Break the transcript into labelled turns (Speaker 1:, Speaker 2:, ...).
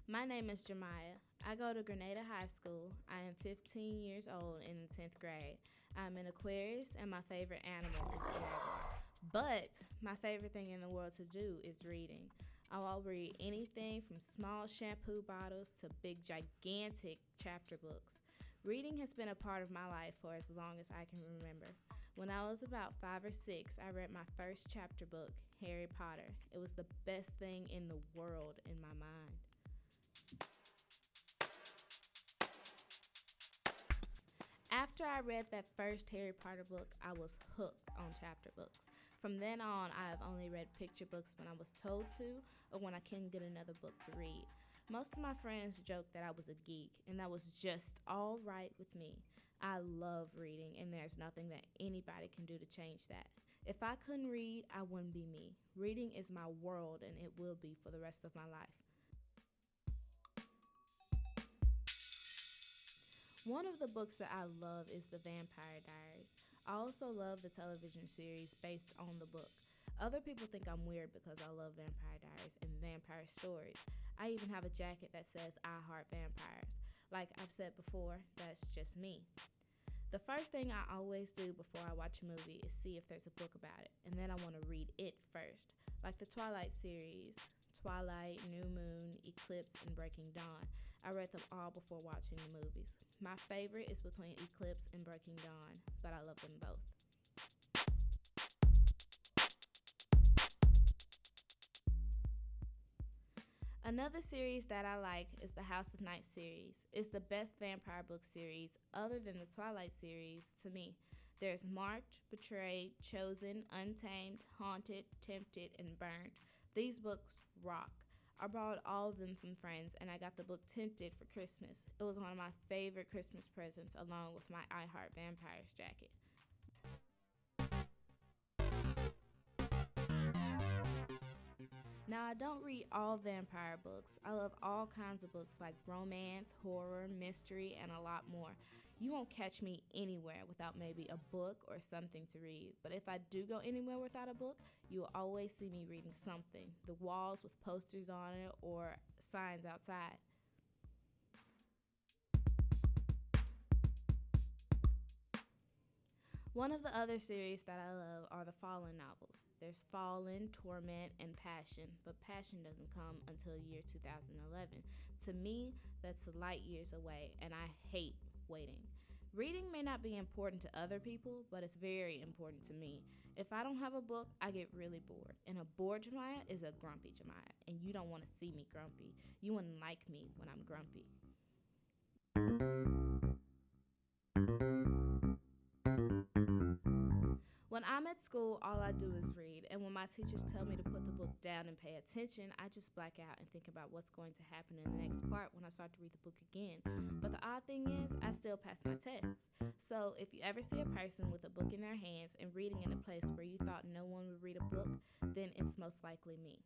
Speaker 1: My name is Jemiah. I go to Grenada High School. I am 15 years old in the 10th grade. I'm an Aquarius and my favorite animal is dragon. But my favorite thing in the world to do is reading. I'll read anything from small shampoo bottles to big, gigantic chapter books. Reading has been a part of my life for as long as I can remember. When I was about 5 or 6, I read my first chapter book, Harry Potter. It was the best thing in the world in my mind. After I read that first Harry Potter book, I was hooked on chapter books. From then on, I have only read picture books when I was told to or when I couldn't get another book to read. Most of my friends joked that I was a geek, and that was just all right with me. I love reading, and there's nothing that anybody can do to change that. If I couldn't read, I wouldn't be me. Reading is my world, and it will be for the rest of my life. One of the books that I love is The Vampire Diaries. I also love the television series based on the book. Other people think I'm weird because I love Vampire Diaries and vampire stories. I even have a jacket that says I Heart Vampires. Like I've said before, that's just me. The first thing I always do before I watch a movie is see if there's a book about it, and then I want to read it first. Like the Twilight series, Twilight, New Moon, Eclipse, and Breaking Dawn. I read them all before watching the movies. My favorite is between Eclipse and Breaking Dawn, but I love them both. Another series that I like is the House of Night series. It's the best vampire book series other than the Twilight series to me. There's Marked, Betrayed, Chosen, Untamed, Haunted, Tempted, and Burnt. These books rock. I borrowed all of them from friends and I got the book Tempted for Christmas. It was one of my favorite Christmas presents along with my I Heart Vampires jacket. Now, I don't read all vampire books. I love all kinds of books like romance, horror, mystery, and a lot more. You won't catch me anywhere without maybe a book or something to read. But if I do go anywhere without a book, you will always see me reading something. The walls with posters on it or signs outside. One of the other series that I love are the Fallen novels. There's Fallen, Torment, and Passion, but Passion doesn't come until year 2011. To me, that's light years away, and I hate waiting. Reading may not be important to other people, but it's very important to me. If I don't have a book, I get really bored. And a bored Jemiah is a grumpy Jemiah, and you don't want to see me grumpy. You wouldn't like me when I'm grumpy. When I'm at school, all I do is read, and when my teachers tell me to put the book down and pay attention, I just black out and think about what's going to happen in the next part when I start to read the book again. But the odd thing is, I still pass my tests. So if you ever see a person with a book in their hands and reading in a place where you thought no one would read a book, then it's most likely me.